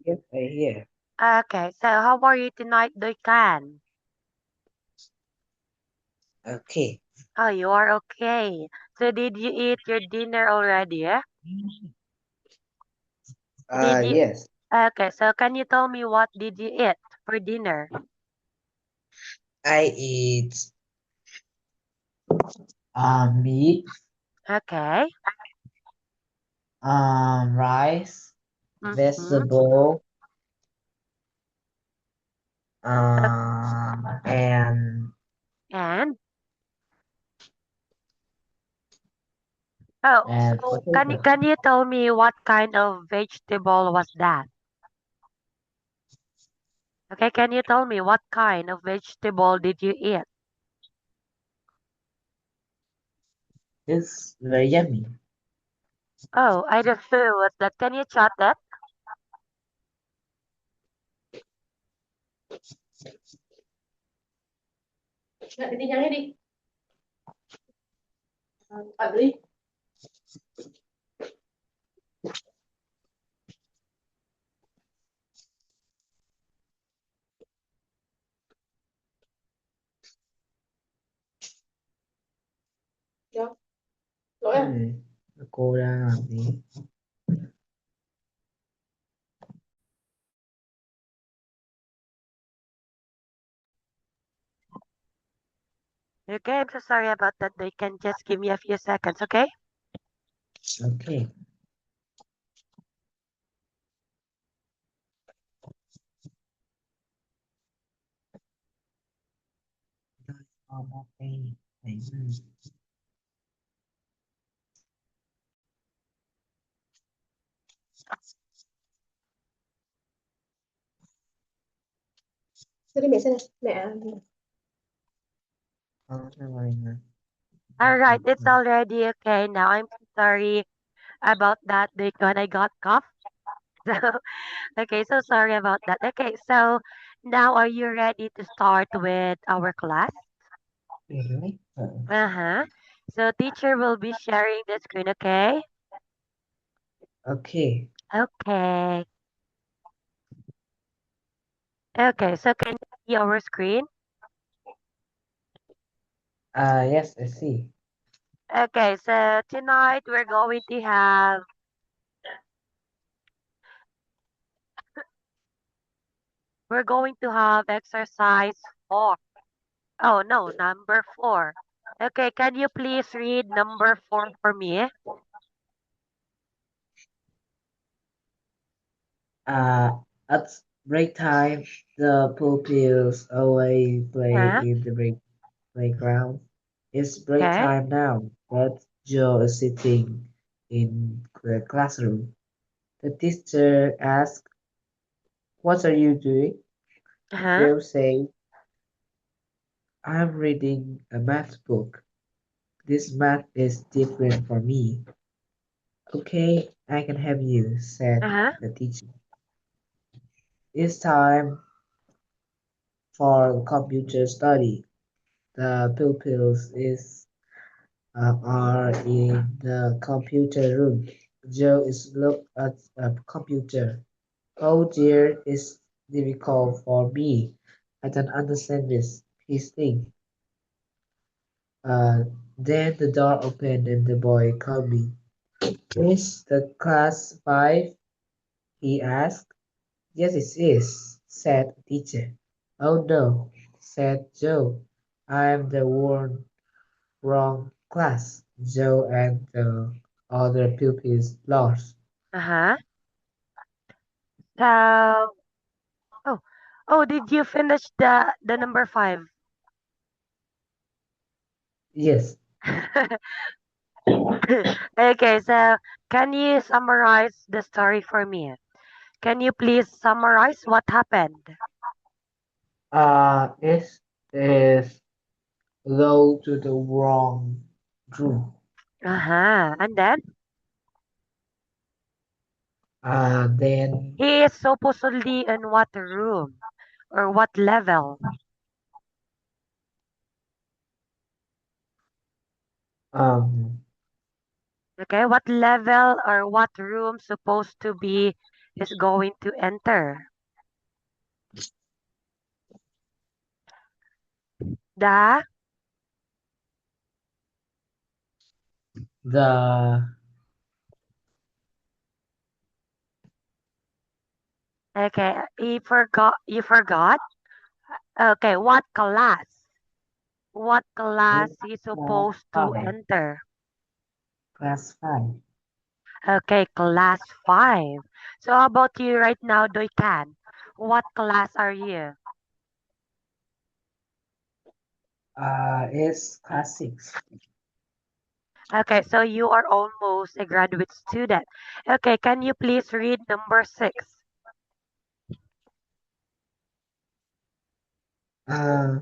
Yes, I hear. Okay, so how are you tonight, Doikan? Okay. Oh, you are okay. So did you eat your dinner already? Yeah? Did you? Yes. Okay, so can you tell me what did you eat for dinner? I eat meat, Okay. rice, Mm-hmm. vegetable, Uh, and and oh, so can you potato. can you tell me what kind of vegetable was that? Okay, can you tell me what kind of vegetable did you eat? It's very yummy. Oh, I don't know what's that. Can you chat that? Nggak, ditinggalin di. Beli. Dạ. Lỗi à? Ừ, cô đang làm gì? Okay, I'm so sorry about that. They can just give me a few seconds, okay? Okay. Okay. Tadi mẹ xem này. Mẹ All right, it's already okay now. I'm so sorry about that because I got cough. So, okay, so sorry about that. Okay, so now are you ready to start with our class? Really? Uh-huh. So teacher will be sharing the screen, okay? Okay. Okay. Okay, so can you see our screen? Yes, I see. Okay, so tonight we're going to have exercise 4. Oh no, number 4. Okay, can you please read number 4 for me? At break time, the pupils always play Huh? in the playground. It's break Okay. time now, but Joe is sitting in the classroom. The teacher asks, "What are you doing?" Uh-huh. Joe says, "I'm reading a math book. This math is different for me." "Okay, I can help you," said Uh-huh. the teacher. It's time for computer study. The pupils are in the computer room. Joe is look at a computer. "Oh dear, it's difficult for me. I don't understand this," he thinks. Then the door opened and the boy coming. "Is the class 5?" he asked. "Yes, it is," said the teacher. "Oh no," said Joe. "I'm the one wrong class." Joe and the other pupils laughed. Uh-huh. So, oh, oh, did you finish the number 5? Yes. Okay, so can you summarize the story for me? Can you please summarize what happened? It is go to the wrong room. Uh-huh. And then Then he is supposedly in what room or what level? um Okay, what level or what room supposed to be is going to enter? The The okay, you forgot. Okay, what class? What class it's is class supposed to 5. enter? Class 5. Okay, class 5. So how about you right now, Doikan? What class are you? It's class 6. Okay, so you are almost a graduate student. Okay, can you please read number 6? Uh,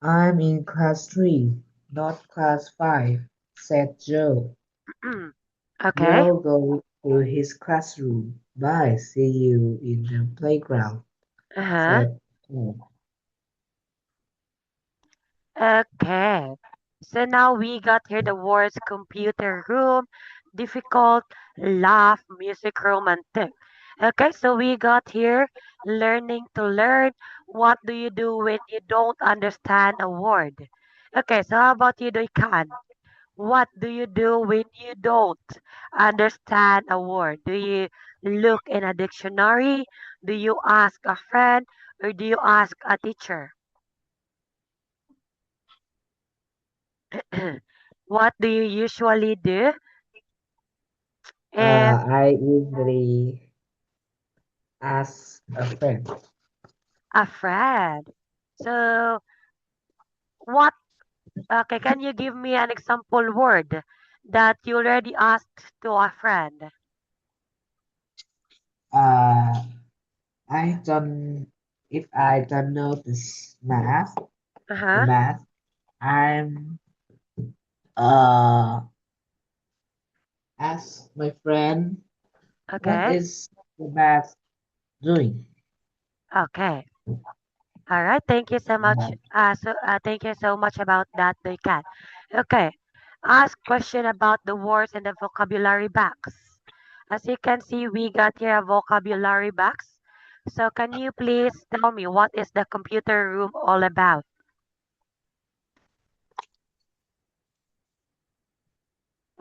I'm in class 3, not class 5, said Joe. Okay. Joe goes to his classroom. Bye, see you in the playground, Uh-huh. said Tom. Okay. So now we got here the words computer room, difficult, laugh, music, romantic. Okay, so we got here learning to learn. What do you do when you don't understand a word? Okay, so how about you, Doikan? What do you do when you don't understand a word? Do you look in a dictionary? Do you ask a friend? Or do you ask a teacher? What do you usually do if I usually ask a friend. a friend? So, what? Okay, can you give me an example word that you already asked to a friend? Uh, I don't, if I don't know this the Uh-huh. math, I'm uh ask my friend what Okay. is the math doing. Okay. All right. Thank you so much. Thank you so much about that, Dekan. Okay. Ask question about the words in the vocabulary box. As you can see, we got here a vocabulary box. So can you please tell me what is the computer room all about?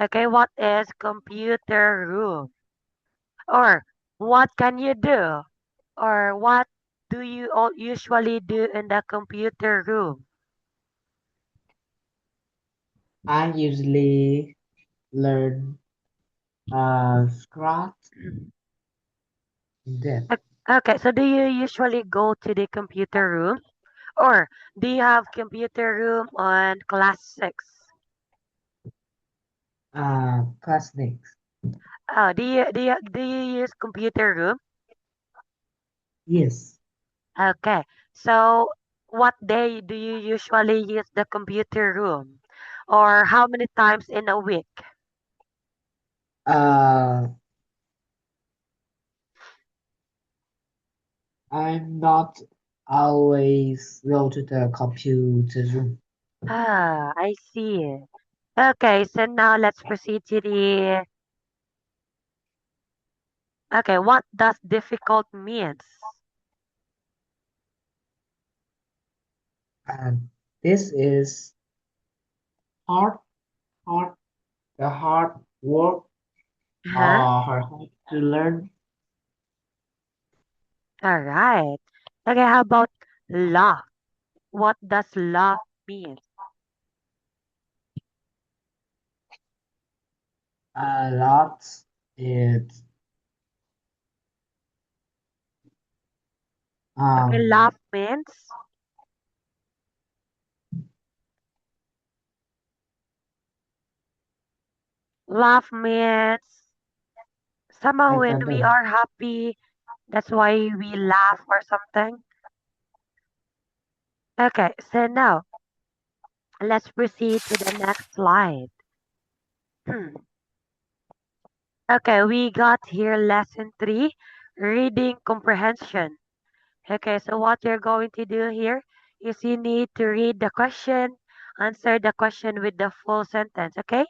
Okay, what is computer room? Or what can you do? Or what do you all usually do in the computer room? I usually learn Scratch in that. Okay, so do you usually go to the computer room? Or do you have computer room on class 6? Class next. Oh, do you use computer room? Yes. Okay. So what day do you usually use the computer room? Or how many times in a week? Uh, I'm not always go to the computer room. Ah, I see. Okay, so now let's proceed to the okay, what does difficult means? And this is hard, hard, the hard work Huh? hard to learn. All right. Okay, how about love? What does love mean? A lot. It Okay, um love means love means somehow I when don't we know. are happy, that's why we laugh or something. Okay, so now let's proceed to the next slide. Okay, we got here lesson 3, reading comprehension. Okay, so what you're going to do here is you need to read the question, answer the question with the full sentence, okay?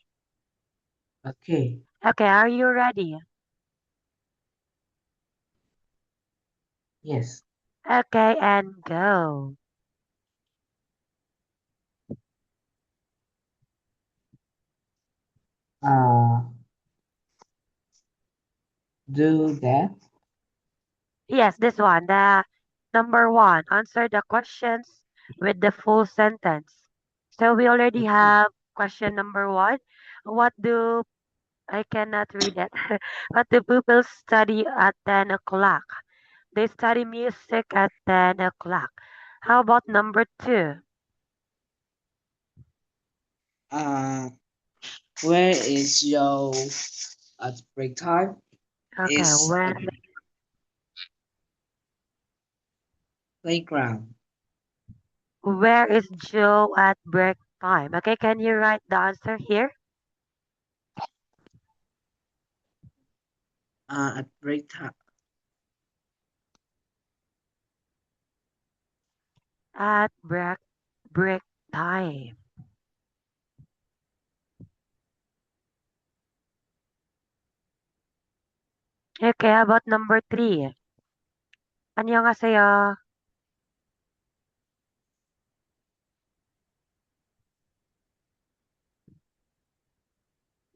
Okay. Okay, are you ready? Yes. Okay, and go. Uh, do that. Yes, this one. The number one. Answer the questions with the full sentence. So we already Okay. have question number one. What do I cannot read it. What do pupils study at 10 o'clock? They study music at 10 o'clock. How about number two? Uh, where is Joe at break time? Okay, Is when the playground. where is Joe at break time? Okay, can you write the answer here? At break time. At break time. Okay, how about number three? 안녕하세요.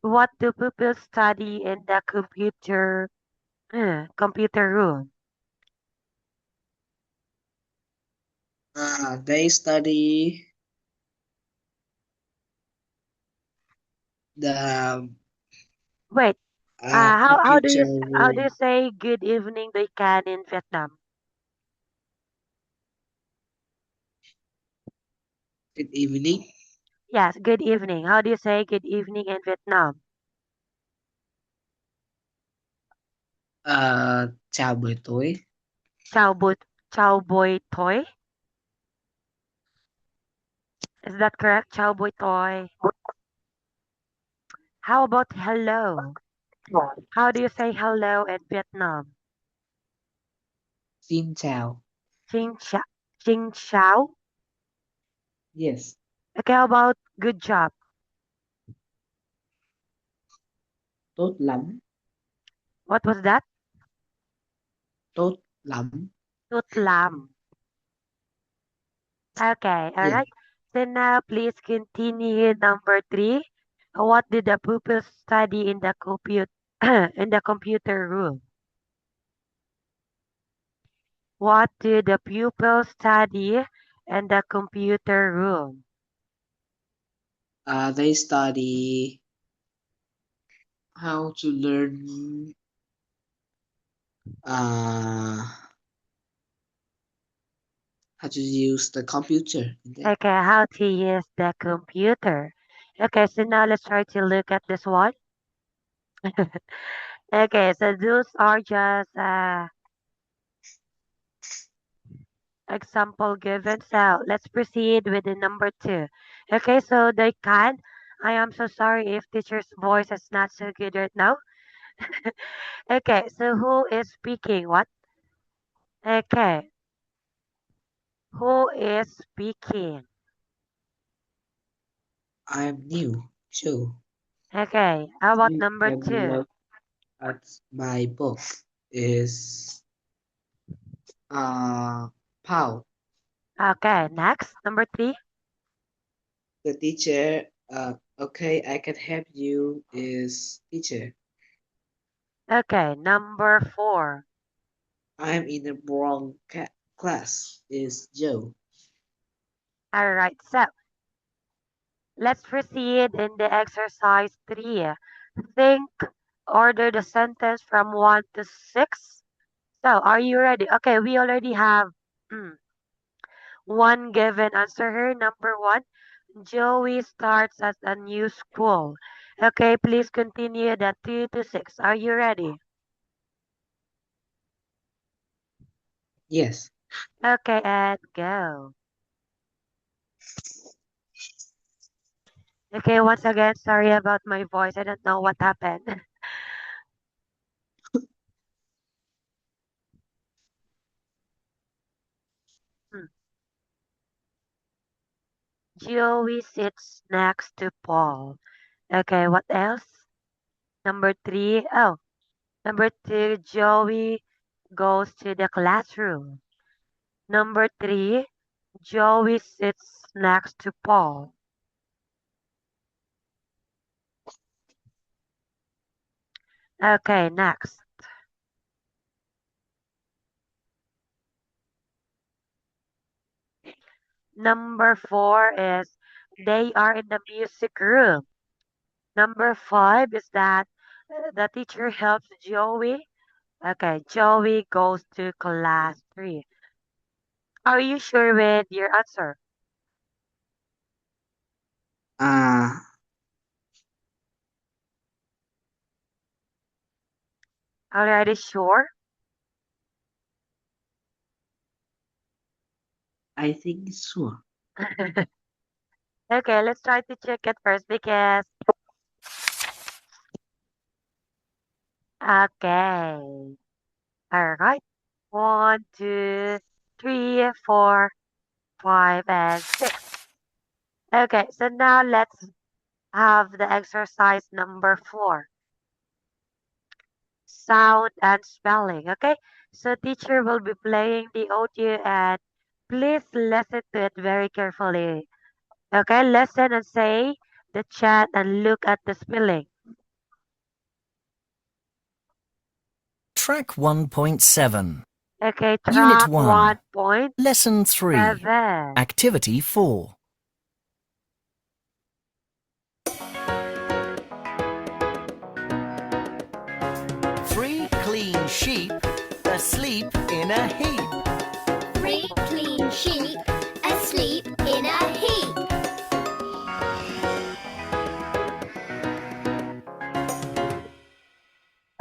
What do pupils study in the computer room? They study the Wait, computer how do you room. say good evening they can in Vietnam? Good evening. Yes, good evening. How do you say good evening in Vietnam? Chào buổi tối. Chào buổi chào buổi tối. Is that correct? Chào buổi tối. How about hello? How do you say hello in Vietnam? Xin chào. Xin chào. Xin chào. Yes. Okay, how about good job? Tốt lắm. What was that? Tốt lắm. Tốt lắm. Okay, all Yes. right. So now please continue number three. What did the pupils study in the in the computer room? What do the pupils study in the computer room? They study how to learn uh, how to use the computer. Okay, how to use the computer. Okay, so now let's try to look at this one. Okay, so those are just example given. So let's proceed with the number two. Okay, so they can. I am so sorry if teacher's voice is not so good right now. Okay, so who is speaking? What? Okay, who is speaking? I'm new too. Okay, how about You number can two? look at my book. Is Paul. Okay, next, number three. The teacher. Okay, I can help you. Is teacher. Okay, number four. I'm in the wrong class. Is Joe. All right, so let's proceed in the exercise three. Think, order the sentence from one to six. So, are you ready? Okay, we already have one given answer here. Number one, Joey starts at a new school. Okay, please continue the two to six. Are you ready? Yes. Okay, and go. Okay, once again, sorry about my voice. I don't know what happened. Hmm. Joey sits next to Paul. Okay, what else? Number three. Oh, number two, Joey goes to the classroom. Number 3, Joey sits next to Paul. Okay, next. Number 4 is they are in the music room. Number 5 is that the teacher helps Joey. Okay, Joey goes to class 3. Are you sure with your answer? Already sure? I think sure. Okay, let's try to check it first because okay. All right. 1, 2, 3, 4, 5, and 6. Okay, so now let's have the exercise number 4. Sound and spelling. Okay, so teacher will be playing the audio and please listen to it very carefully. Okay, listen and say the chat and look at the spelling. Track 1.7. Okay, Unit track 1. 1.7. Lesson 3. Activity 4. Three clean sheep asleep in a heap. 3 clean sheep asleep in a heap.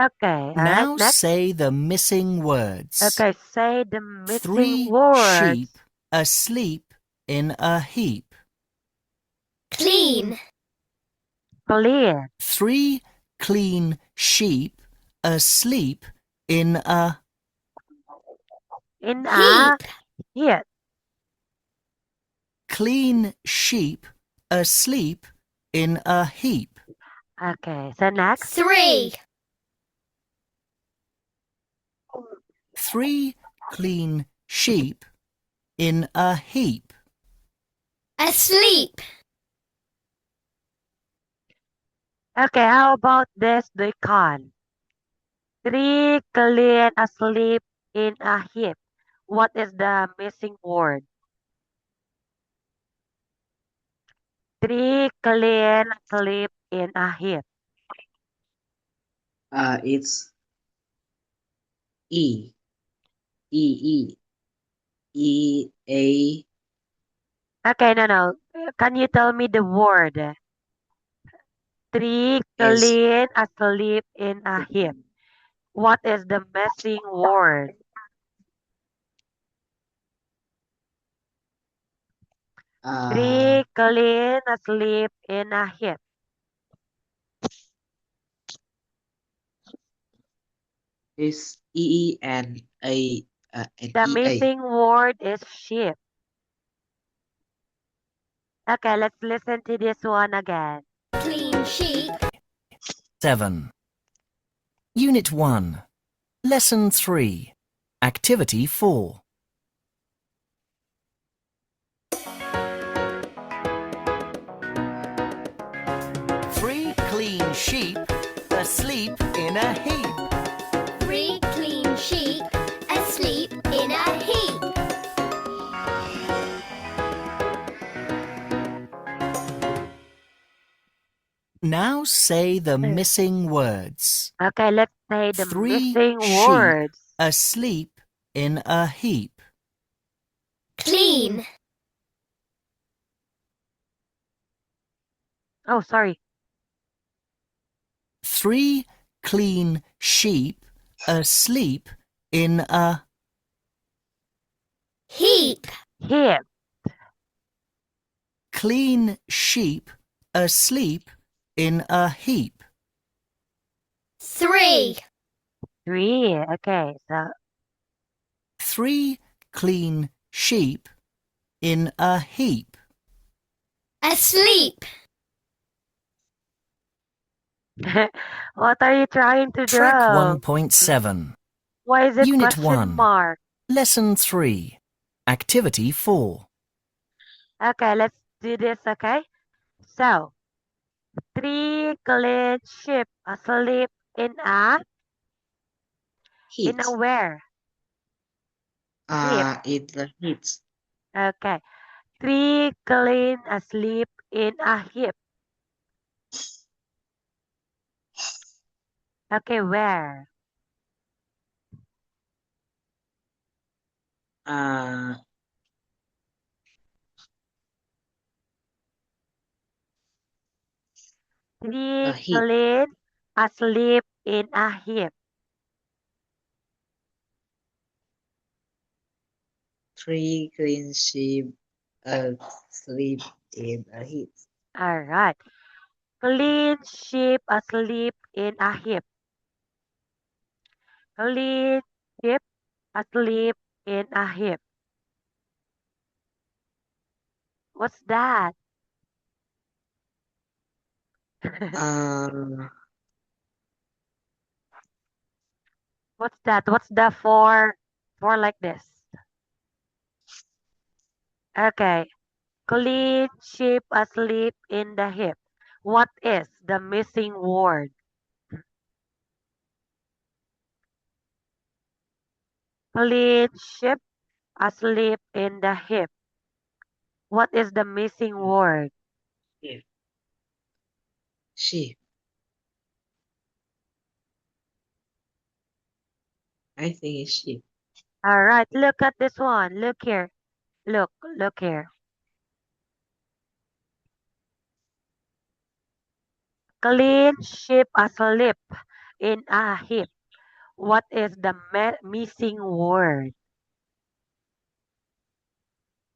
Okay, all Now right, next. say the missing words. Okay, say the missing Three words. sheep asleep in a heap. Clean. Clear. 3 clean sheep asleep in a In a Heap. heap. clean sheep asleep in a heap. Okay, so next. 3 3 clean sheep in a heap. asleep. Okay, how about this Duikan? 3 clean asleep in a heap. What is the missing word? 3 clean asleep in a heap. It's E. E. A. Okay, no. Can you tell me the word? 3 S. clean asleep in a heap. What is the missing word? Three clean asleep in a heap. Is E and A. And The E A. missing word is sheep. Okay, let's listen to this one again. Clean sheep. 7. Unit 1. Lesson 3. Activity 4. Three clean sheep asleep in a heap. 3 clean sheep asleep in a heap. Now say the missing words. Okay, let's say the 3 missing sheep words. asleep in a heap. Clean. Oh, sorry. 3 clean sheep asleep in a Heap. Heap. clean sheep asleep in a heap. 3 3. Okay, so 3 clean sheep in a heap. asleep. what are you trying to Track draw? 1.7. Why is it Unit question 1. mark? Lesson 3. Activity 4. Okay, let's do this, okay? So, 3 clean sheep asleep in a Heat. where? In the heat. Okay. 3 clean asleep in a heap. Okay, where? Uh, 3 heat. clean asleep in a heap. 3 clean sheep asleep in a heat. Alright. Clean sheep asleep in a heap. Clean sheep asleep in a heap. What's that? Uh, What's that? What's the for like this? Okay. Clean sheep asleep in the heap. What is the missing word? Clean sheep asleep in the heap. What is the missing word? sheep. I think it's sheep. All right, look at this one. Look here. Look here. Clean sheep asleep in a heap. What is the missing word?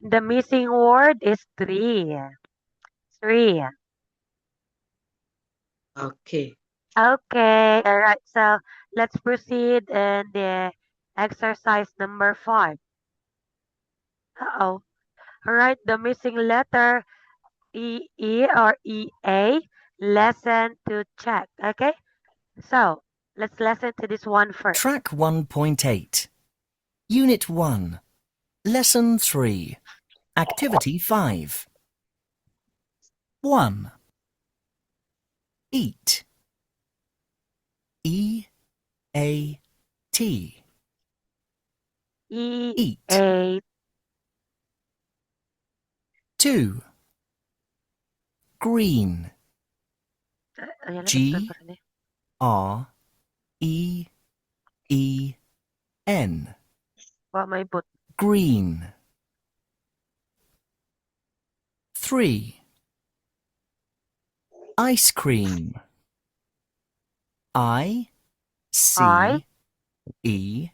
The missing word is three. Three. Okay. Okay, all right. So let's proceed in the exercise number 5. Uh-oh. All right, the missing letter E or EA. Lesson to check. Okay, so let's listen to this one first. Track 1.8. Unit 1. Lesson 3. Activity 5. 1. Eat. E-A-T. Eat. EA. 2. Green. Ayan, G. pa rin eh. R-E-E-N. May but. Green. 3. Ice cream. I C E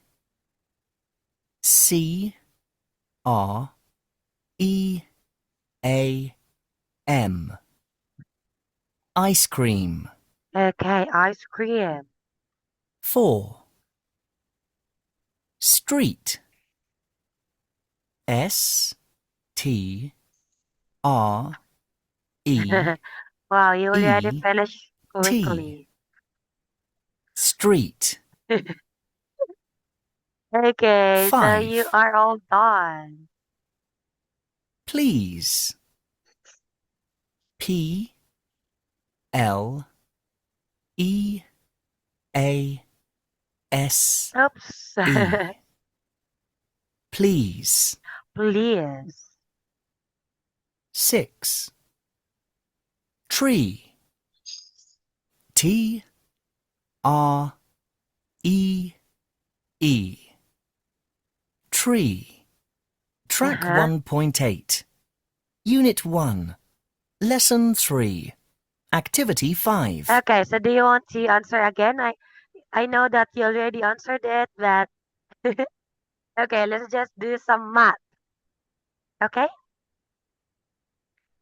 C R E A M. Ice cream. Okay, ice cream. 4. Street. S T R E Wow, you already E finished T. quickly. Street. Okay, so you 5. are all done. Please. P L E A S Oops. E. Please. Please. 6. Tree. T R E E. Tree. Track Uh-huh. 1.8. Unit 1. Lesson 3. Activity 5. Okay, so do you want to answer again? I know that you already answered it, but okay, let's just do some math. Okay?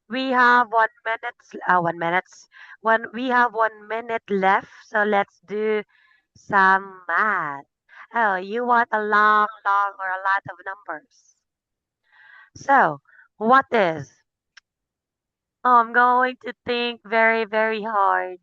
We have 1 minute left, so let's do some math. Oh, you want a long, or a lot of numbers. So, what is? Oh, I'm going to think very, very hard.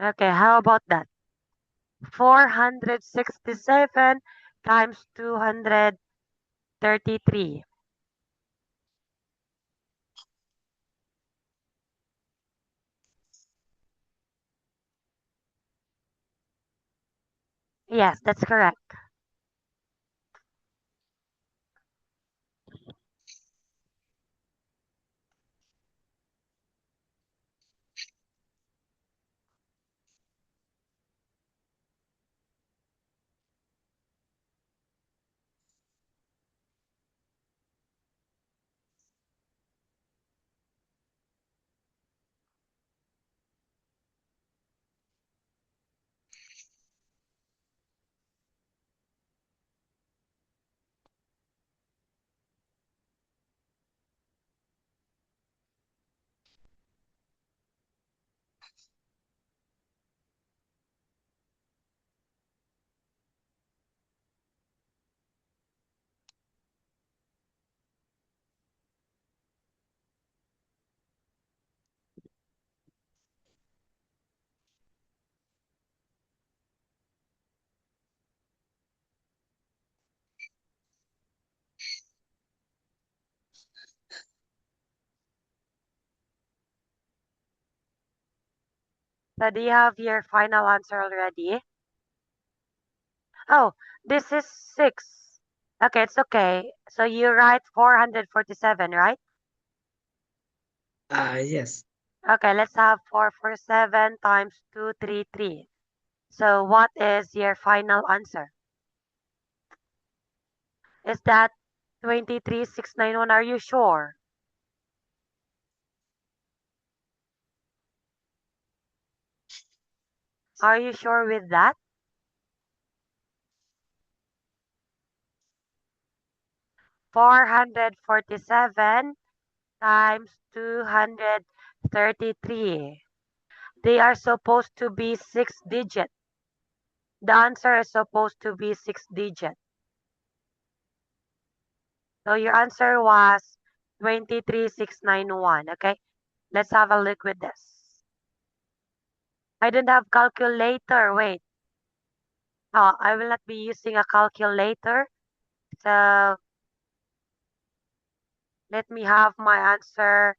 Okay, how about that? 467 times 233. Yes, that's correct. So do you have your final answer already? Oh, this is 6. Okay, it's okay. So you write 447, right? Yes. Okay, let's have 447 times 233. So what is your final answer? Is that 23691? Are you sure? Are you sure with that? 447 times 233. They are supposed to be 6 digit. The answer is supposed to be 6 digit. So your answer was 23691. Okay, let's have a look with this. I don't have calculator. Wait. Oh, I will not be using a calculator. So let me have my answer.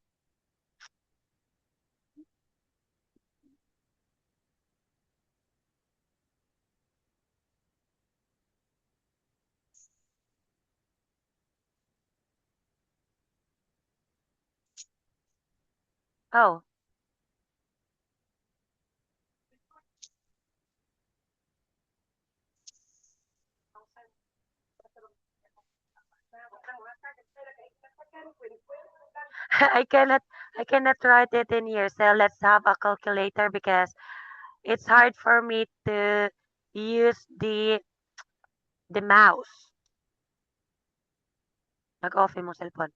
Oh, I cannot I cannot write it in here. So let's have a calculator because it's hard for me to use the mouse. Nag-off yung cellphone.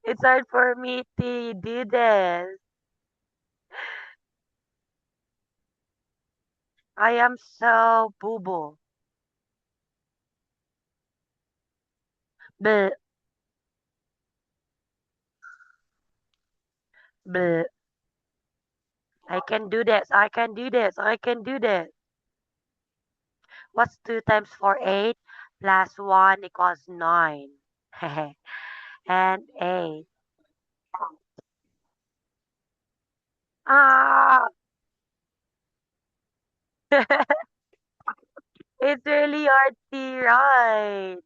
It's hard for me to do this. I am so boo-boo. Bleh, bleh. I can do this. I can do this. I can do this. What's 2 times 4? 8 plus 1 equals 9. And 8. Ah! It's really hard to write.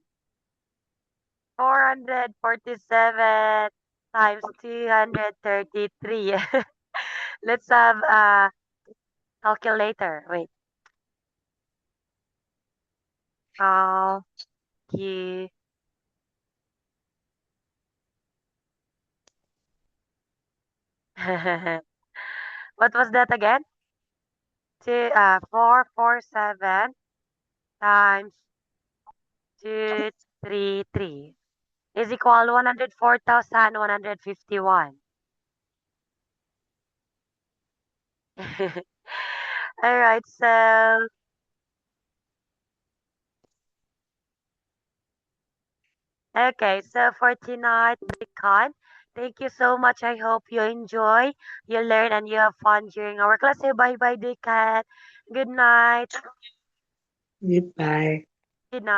447 times 233. Let's have a calculator. Wait. Calcu. What was that again? 447 times 233 is equal 104,151. All right, so okay, so for tonight, Dekan, thank you so much. I hope you enjoy, you learn, and you have fun during our class. Say bye bye, Dekan. Good night. Goodbye. Good night.